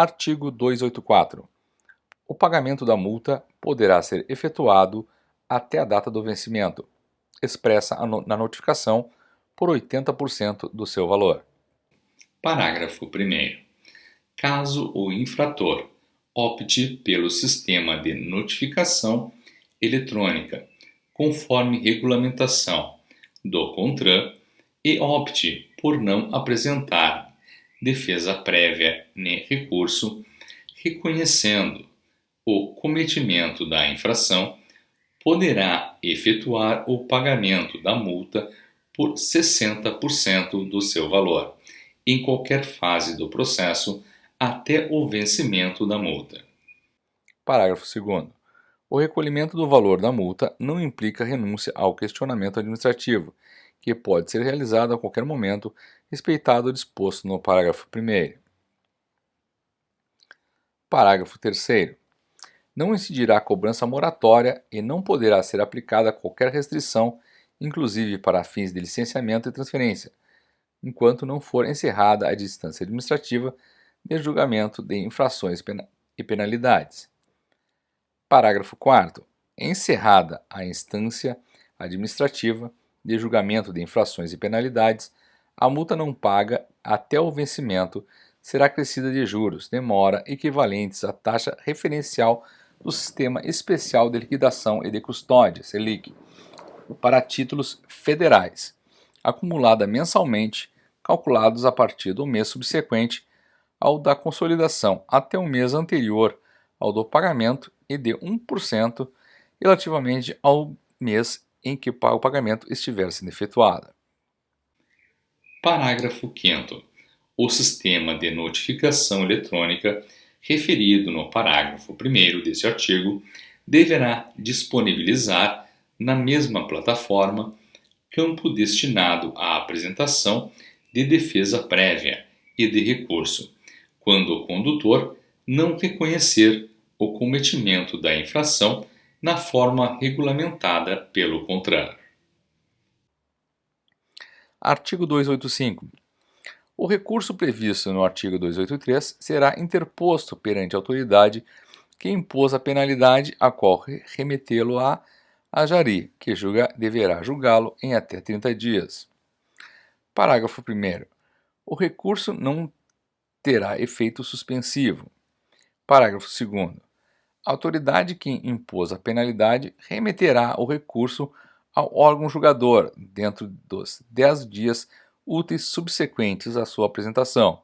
Artigo 284. O pagamento da multa poderá ser efetuado até a data do vencimento, expressa na notificação, por 80% do seu valor. Parágrafo 1º. Caso o infrator opte pelo sistema de notificação eletrônica, conforme regulamentação do CONTRAN, e opte por não apresentar defesa prévia nem recurso, reconhecendo o cometimento da infração, poderá efetuar o pagamento da multa por 60% do seu valor, em qualquer fase do processo, até o vencimento da multa. Parágrafo 2º. O recolhimento do valor da multa não implica renúncia ao questionamento administrativo, que pode ser realizado a qualquer momento, respeitado o disposto no parágrafo 1º. Parágrafo 3º. Não incidirá cobrança moratória e não poderá ser aplicada qualquer restrição, inclusive para fins de licenciamento e transferência, enquanto não for encerrada a distância administrativa de julgamento de infrações e penalidades. Parágrafo 4º. Encerrada a instância administrativa de julgamento de infrações e penalidades, a multa não paga até o vencimento será acrescida de juros de mora equivalentes à taxa referencial do Sistema Especial de Liquidação e de Custódia, SELIC, para títulos federais, acumulada mensalmente, calculados a partir do mês subsequente ao da consolidação até o mês anterior ao do pagamento e de 1% relativamente ao mês em que o pagamento estiver sendo efetuado. Parágrafo 5º. O sistema de notificação eletrônica referido no parágrafo 1º deste artigo deverá disponibilizar na mesma plataforma campo destinado à apresentação de defesa prévia e de recurso, quando o condutor não reconhecer o cometimento da infração na forma regulamentada pelo CONTRAN. Artigo 285. O recurso previsto no artigo 283 será interposto perante a autoridade que impôs a penalidade, a qual remetê-lo-á a jari, que deverá julgá-lo em até 30 dias. Parágrafo 1º. O recurso não terá efeito suspensivo. Parágrafo 2º. A autoridade que impôs a penalidade remeterá o recurso ao órgão julgador dentro dos 10 dias úteis subsequentes à sua apresentação,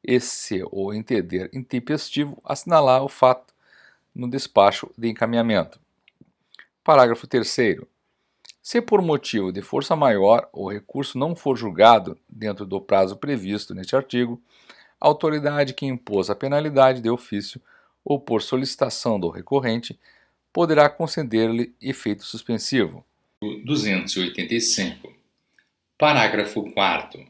e se o entender intempestivo, assinalar o fato no despacho de encaminhamento. Parágrafo 3º. Se por motivo de força maior o recurso não for julgado dentro do prazo previsto neste artigo, a autoridade que impôs a penalidade de ofício ou por solicitação do recorrente poderá conceder-lhe efeito suspensivo. 285. Parágrafo 4º.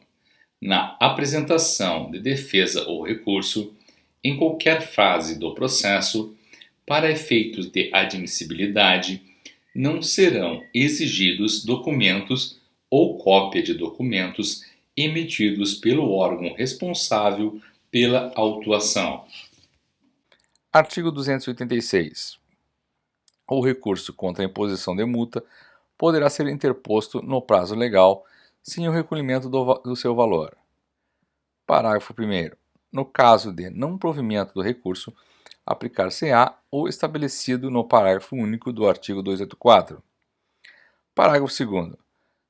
Na apresentação de defesa ou recurso, em qualquer fase do processo, para efeitos de admissibilidade, não serão exigidos documentos ou cópia de documentos emitidos pelo órgão responsável pela autuação. Artigo 286. O recurso contra a imposição de multa poderá ser interposto no prazo legal, sem o recolhimento do seu valor. Parágrafo 1º. No caso de não provimento do recurso, aplicar-se-á o estabelecido no parágrafo único do artigo 284. Parágrafo 2º.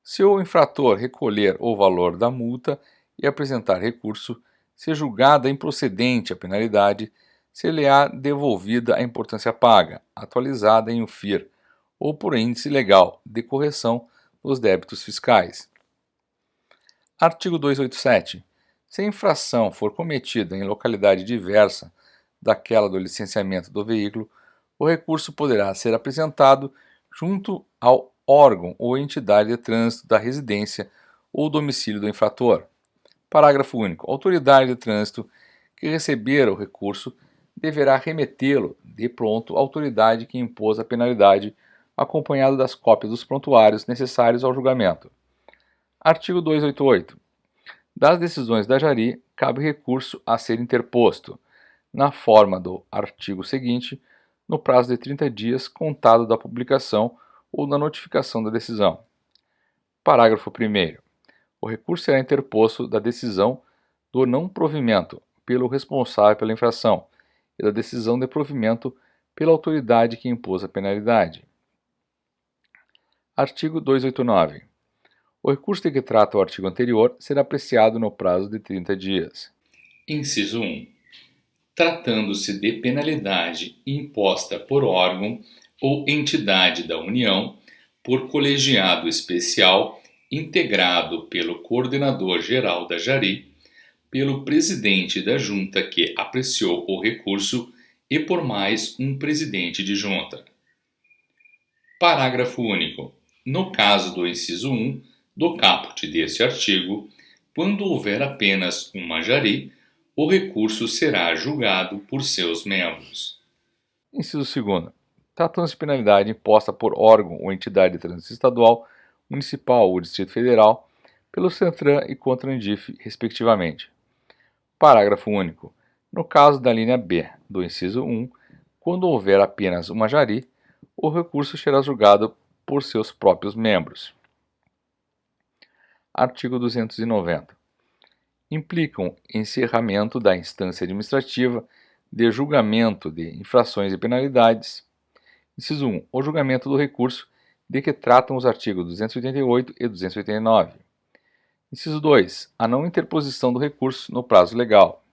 Se o infrator recolher o valor da multa e apresentar recurso, se julgada improcedente a penalidade, ser-lhe-á devolvida a importância paga, atualizada em UFIR, ou por índice legal de correção dos débitos fiscais. Artigo 287. Se a infração for cometida em localidade diversa daquela do licenciamento do veículo, o recurso poderá ser apresentado junto ao órgão ou entidade de trânsito da residência ou domicílio do infrator. Parágrafo único. A autoridade de trânsito que receber o recurso deverá remetê-lo de pronto à autoridade que impôs a penalidade, acompanhado das cópias dos prontuários necessários ao julgamento. Artigo 288. Das decisões da jari, cabe recurso a ser interposto. na forma do artigo seguinte, no prazo de 30 dias contado da publicação ou da notificação da decisão. Parágrafo 1º. O recurso será interposto da decisão do não provimento pelo responsável pela infração e da decisão de provimento pela autoridade que impôs a penalidade. Artigo 289. O recurso de que trata o artigo anterior será apreciado no prazo de 30 dias. Inciso 1. Tratando-se de penalidade imposta por órgão ou entidade da União, por colegiado especial integrado pelo coordenador geral da JARI, pelo presidente da junta que apreciou o recurso e por mais um presidente de junta. Parágrafo único. No caso do inciso 1 do caput deste artigo, quando houver apenas uma JARI, o recurso será julgado por seus membros. Inciso 2º. Tratando-se de penalidade imposta por órgão ou entidade de trânsito estadual, municipal ou Distrito Federal, pelo CENTRAN e CONTRANDIF, respectivamente. Parágrafo único. No caso da linha B do inciso 1, quando houver apenas uma JARI, o recurso será julgado por seus próprios membros. Artigo 290. Implicam encerramento da instância administrativa de julgamento de infrações e penalidades. Inciso 1. O julgamento do recurso de que tratam os artigos 288 e 289. Inciso 2. A não interposição do recurso no prazo legal.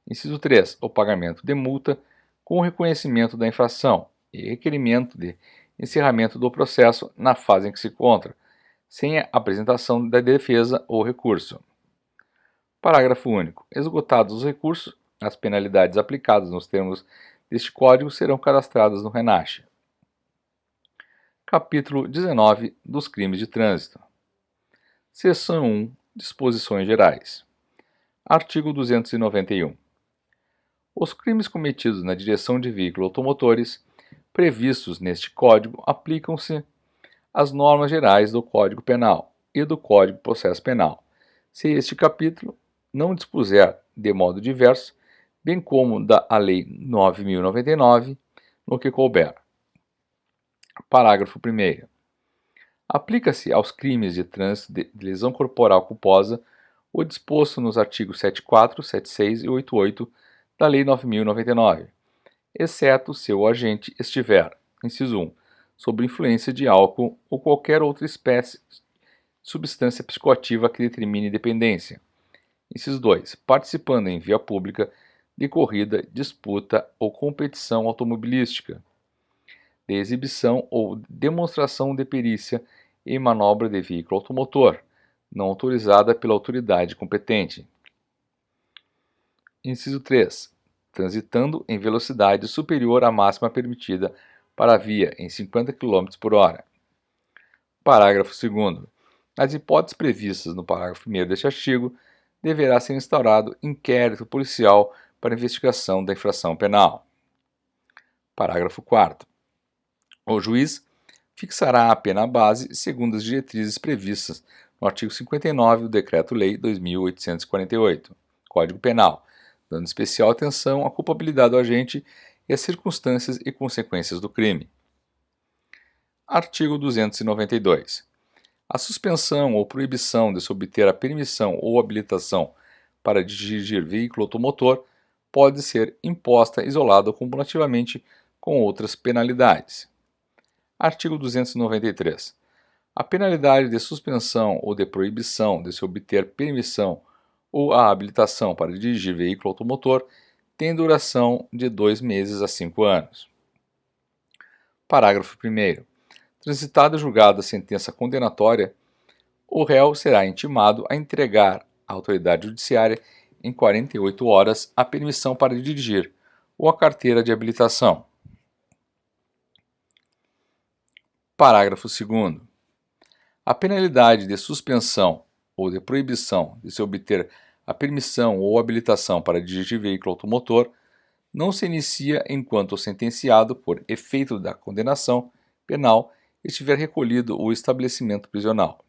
Inciso 3. O pagamento de multa com o reconhecimento da infração e requerimento de encerramento do processo na fase em que se encontra, sem a apresentação da defesa ou recurso. Parágrafo único. Esgotados os recursos, as penalidades aplicadas nos termos deste Código serão cadastradas no RENACH. Capítulo 19 dos crimes de trânsito. Seção 1. Disposições gerais. Artigo 291. Os crimes cometidos na direção de veículos automotores previstos neste Código aplicam-se às normas gerais do Código Penal e do Código de Processo Penal, se este capítulo não dispuser de modo diverso, bem como da Lei 9.099, no que couber. Parágrafo 1º. Aplica-se aos crimes de trânsito de lesão corporal culposa o disposto nos artigos 74, 76 e 88 da Lei 9.099, exceto se o agente estiver, inciso 1, sob influência de álcool ou qualquer outra espécie de substância psicoativa que determine dependência. Inciso 2. Participando em via pública de corrida, disputa ou competição automobilística, de exibição ou demonstração de perícia em manobra de veículo automotor, não autorizada pela autoridade competente. Inciso 3. Transitando em velocidade superior à máxima permitida para a via em 50 km por hora. Parágrafo 2º. Nas hipóteses previstas no parágrafo 1º deste artigo, deverá ser instaurado inquérito policial para investigação da infração penal. Parágrafo 4º. O juiz fixará a pena base segundo as diretrizes previstas no artigo 59 do Decreto-Lei 2.848, Código Penal, dando especial atenção à culpabilidade do agente e às circunstâncias e consequências do crime. Artigo 292. A suspensão ou proibição de se obter a permissão ou habilitação para dirigir veículo automotor pode ser imposta isolada ou cumulativamente com outras penalidades. Artigo 293. A penalidade de suspensão ou de proibição de se obter permissão ou a habilitação para dirigir veículo automotor tem duração de 2 meses a 5 anos. Parágrafo 1º. Transitada e julgada a sentença condenatória, o réu será intimado a entregar à autoridade judiciária em 48 horas a permissão para dirigir ou a carteira de habilitação. Parágrafo 2º. A penalidade de suspensão ou de proibição de se obter a permissão ou habilitação para dirigir veículo automotor não se inicia enquanto o sentenciado, por efeito da condenação penal, estiver recolhido o estabelecimento prisional.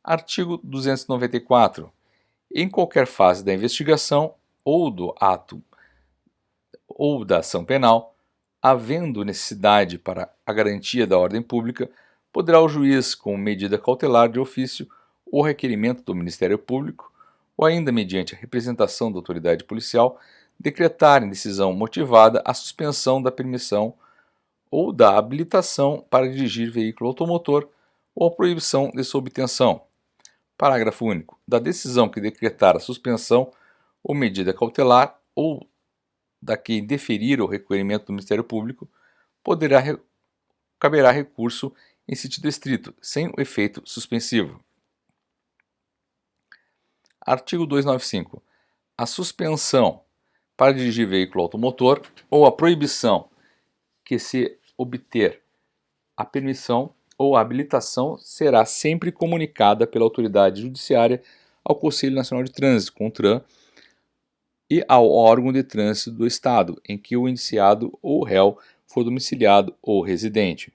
Artigo 294. Em qualquer fase da investigação ou do ato ou da ação penal, havendo necessidade para a garantia da ordem pública, poderá o juiz, com medida cautelar de ofício ou requerimento do Ministério Público, ou ainda mediante a representação da autoridade policial, decretar em decisão motivada a suspensão da permissão ou da habilitação para dirigir veículo automotor ou a proibição de sua obtenção. Parágrafo único. Da decisão que decretar a suspensão ou medida cautelar ou da que deferir o requerimento do Ministério Público, caberá recurso em sentido estrito, sem o efeito suspensivo. Artigo 295. A suspensão para dirigir veículo automotor ou a proibição que se obter a permissão ou a habilitação será sempre comunicada pela autoridade judiciária ao Conselho Nacional de Trânsito, CONTRAN, e ao órgão de trânsito do Estado em que o indiciado ou réu for domiciliado ou residente.